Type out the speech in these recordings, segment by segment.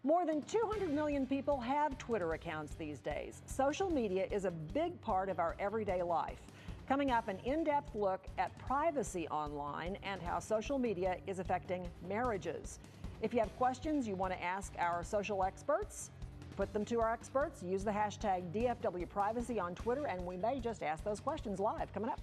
More than 200 million people have Twitter accounts these days. Social media is a big part of our everyday life. Coming up, an in-depth look at privacy online and how social media is affecting marriages. If you have questions you want to ask our social experts, put them to our experts. Use the hashtag DFW Privacy on Twitter, and we may just ask those questions live. Coming up.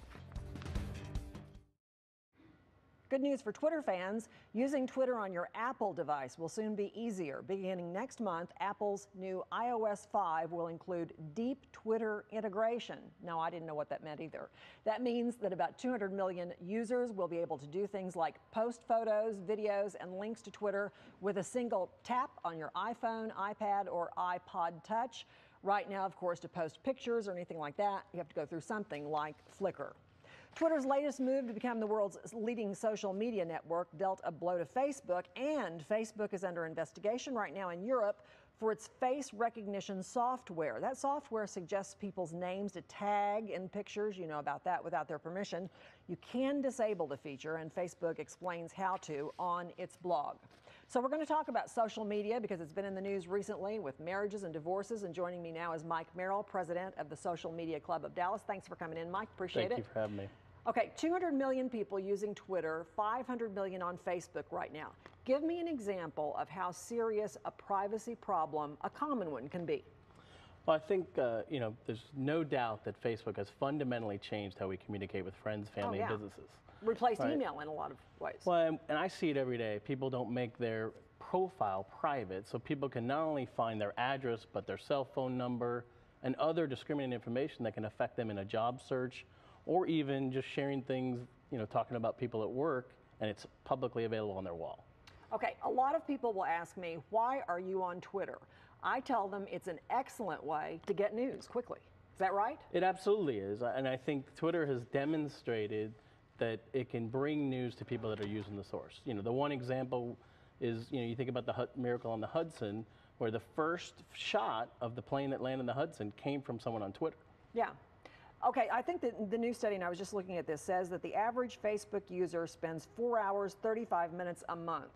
Good news for Twitter fans. Using Twitter on your Apple device will soon be easier. Beginning next month, Apple's new iOS 5 will include deep Twitter integration. No, I didn't know what that meant either. That means that about 200 million users will be able to do things like post photos, videos, and links to Twitter with a single tap on your iPhone, iPad, or iPod Touch. Right now, of course, to post pictures or anything like that, you have to go through something like Flickr. Twitter's latest move to become the world's leading social media network dealt a blow to Facebook, and Facebook is under investigation right now in Europe for its face recognition software. That software suggests people's names to tag in pictures. You know about that without their permission. You can disable the feature, and Facebook explains how to on its blog. So we're going to talk about social media because it's been in the news recently with marriages and divorces. And joining me now is Mike Merrill, president of the Social Media Club of Dallas. Thanks for coming in, Mike. Appreciate it. Thank you for having me. Okay, 200 million people using Twitter, 500 million on Facebook right now. Give me an example of how serious a privacy problem, a common one, can be. Well, I think, there's no doubt that Facebook has fundamentally changed how we communicate with friends, family, and businesses. Replaced email in a lot of ways. Well, and I see it every day. People don't make their profile private, so people can not only find their address, but their cell phone number and other discriminating information that can affect them in a job search, or even just sharing things, talking about people at work, and it's publicly available on their wall. Okay, a lot of people will ask me, why are you on Twitter? I tell them it's an excellent way to get news quickly. Is that right? It absolutely is, and I think Twitter has demonstrated that it can bring news to people that are using the source. The one example is, you think about the miracle on the Hudson, where the first shot of the plane that landed in the Hudson came from someone on Twitter. Yeah. Okay, I think that the new study, and I was just looking at this, says that the average Facebook user spends 4 hours, 35 minutes a month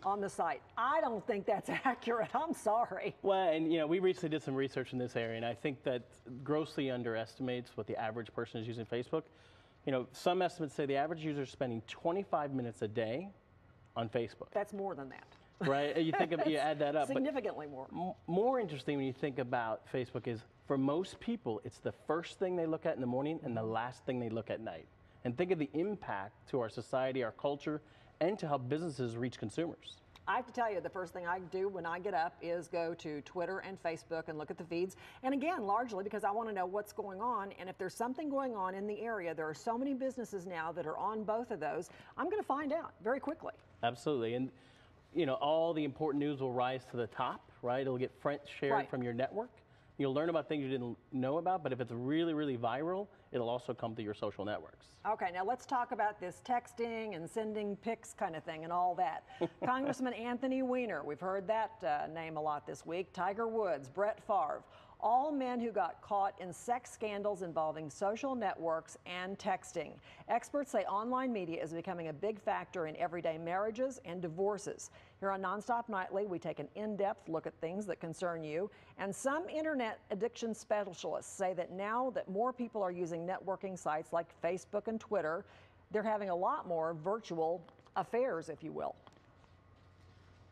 on the site. I don't think that's accurate. I'm sorry. Well, and we recently did some research in this area, and I think that grossly underestimates what the average person is using Facebook. Some estimates say the average user is spending 25 minutes a day on Facebook. That's more than that. Right? You add that up. Significantly more. More interesting when you think about Facebook is, for most people, it's the first thing they look at in the morning and the last thing they look at night. And think of the impact to our society, our culture, and to how businesses reach consumers. I have to tell you, the first thing I do when I get up is go to Twitter and Facebook and look at the feeds. And again, largely because I want to know what's going on. And if there's something going on in the area, there are so many businesses now that are on both of those, I'm going to find out very quickly. Absolutely. And all the important news will rise to the top, right? It'll get shared from your network. You'll learn about things you didn't know about, but if it's really, really viral, it'll also come to your social networks. Okay, now let's talk about this texting and sending pics kind of thing and all that. Congressman Anthony Weiner, we've heard that name a lot this week. Tiger Woods, Brett Favre, all men who got caught in sex scandals involving social networks and texting. Experts say online media is becoming a big factor in everyday marriages and divorces. Here on Nonstop Nightly, we take an in-depth look at things that concern you. And some internet addiction specialists say that now that more people are using networking sites like Facebook and Twitter, they're having a lot more virtual affairs, if you will.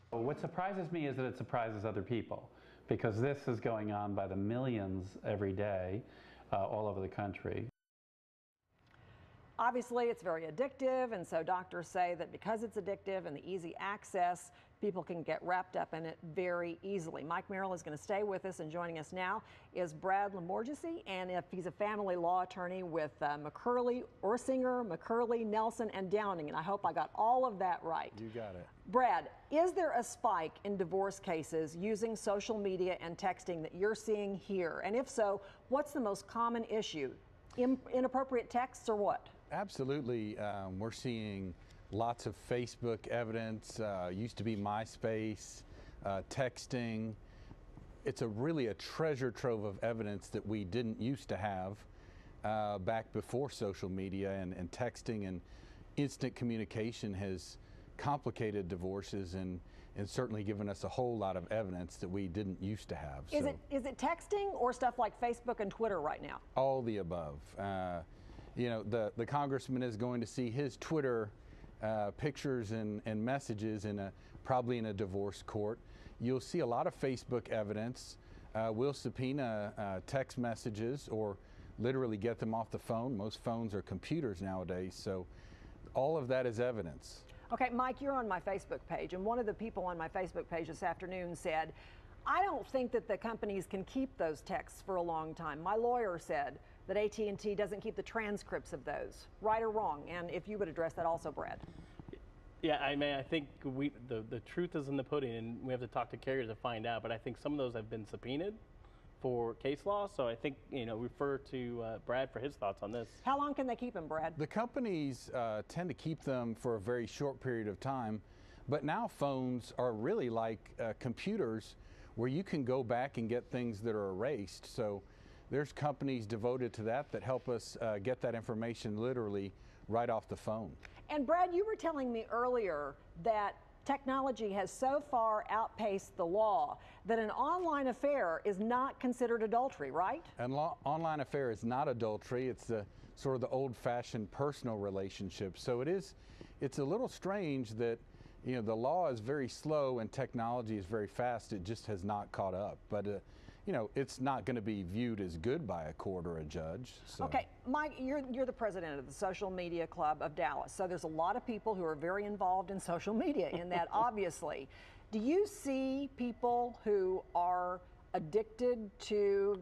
What surprises me is that it surprises other people, because this is going on by the millions every day all over the country. Obviously, it's very addictive, and so doctors say that because it's addictive and the easy access, people can get wrapped up in it very easily. Mike Merrill is going to stay with us, and joining us now is Brad Lamorgese, and if he's a family law attorney with McCurley, Orsinger, McCurley, Nelson, and Downing, and I hope I got all of that right. You got it. Brad, is there a spike in divorce cases using social media and texting that you're seeing here? And if so, what's the most common issue? Inappropriate texts or what? Absolutely. We're seeing lots of Facebook evidence, used to be MySpace, texting. It's really a treasure trove of evidence that we didn't used to have back before social media, and texting and instant communication has complicated divorces, and and certainly given us a whole lot of evidence that we didn't used to have. Is it texting or stuff like Facebook and Twitter right now? All the above. You know, the congressman is going to see his Twitter pictures and messages probably in a divorce court. You'll see a lot of Facebook evidence. We'll subpoena text messages or literally get them off the phone. Most phones are computers nowadays, so all of that is evidence. Okay, Mike, you're on my Facebook page, and one of the people on my Facebook page this afternoon said, I don't think that the companies can keep those texts for a long time. My lawyer said that AT&T doesn't keep the transcripts of those, right or wrong? And if you would address that also, Brad. Yeah, I mean, I think the truth is in the pudding, and we have to talk to carriers to find out, but I think some of those have been subpoenaed for case law, so I think, you know, refer to Brad for his thoughts on this. How long can they keep them, Brad? The companies tend to keep them for a very short period of time, but now phones are really like computers where you can go back and get things that are erased. So there's companies devoted to that help us get that information literally right off the phone. And Brad, you were telling me earlier that technology has so far outpaced the law that an online affair is not considered adultery, right? An online affair is not adultery. It's the sort of the old-fashioned personal relationship. So it's a little strange that, you know, the law is very slow and technology is very fast. It just has not caught up. But you know, it's not going to be viewed as good by a court or a judge. So. Okay, Mike, you're the president of the Social Media Club of Dallas. So there's a lot of people who are very involved in social media in that, obviously. Do you see people who are addicted to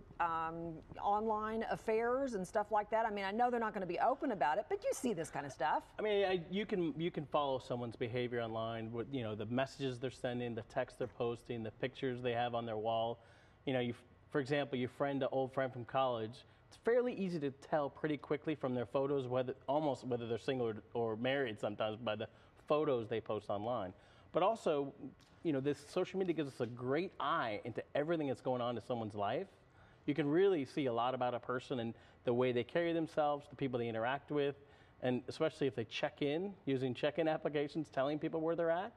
online affairs and stuff like that? I mean, I know they're not going to be open about it, but you see this kind of stuff. I mean, you can follow someone's behavior online with, you know, the messages they're sending, the text they're posting, the pictures they have on their wall. You know, for example, your friend, an old friend from college, it's fairly easy to tell pretty quickly from their photos whether they're single or married sometimes by the photos they post online. But also, you know, this social media gives us a great eye into everything that's going on in someone's life. You can really see a lot about a person and the way they carry themselves, the people they interact with, and especially if they check in using check-in applications, telling people where they're at.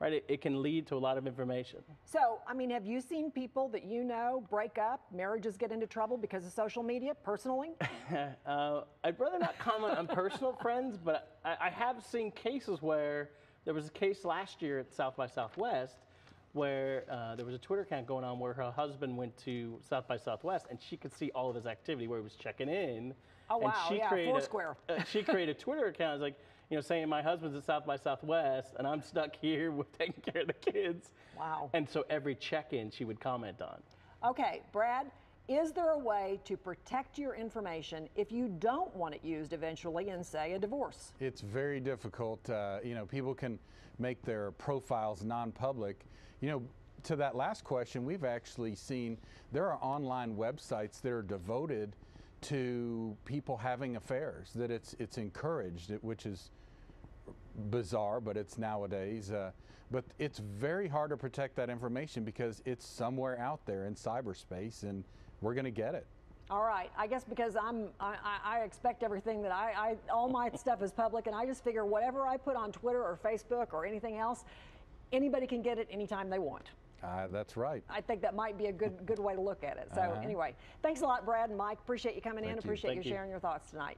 Right, it can lead to a lot of information. So, I mean, have you seen people that you know break up, marriages get into trouble because of social media, personally? I'd rather not comment on personal friends, but I have seen cases where there was a case last year at South by Southwest where there was a Twitter account going on where her husband went to South by Southwest and she could see all of his activity where he was checking in. Oh, wow, and yeah, Foursquare. She created a Twitter account. It's like, you know, saying my husband's at South by Southwest and I'm stuck here with taking care of the kids. Wow. And so every check-in she would comment on. Okay, Brad, is there a way to protect your information if you don't want it used eventually in, say, a divorce? It's very difficult. You know, people can make their profiles non-public. You know, to that last question, we've actually seen there are online websites that are devoted to people having affairs, that it's encouraged, which is bizarre, but it's nowadays. But it's very hard to protect that information because it's somewhere out there in cyberspace, and we're going to get it. All right. I guess because I expect everything that all my stuff is public, and I just figure whatever I put on Twitter or Facebook or anything else, anybody can get it anytime they want. That's right. I think that might be a good way to look at it. So anyway, thanks a lot, Brad and Mike. Appreciate you coming in. Appreciate you sharing your thoughts tonight.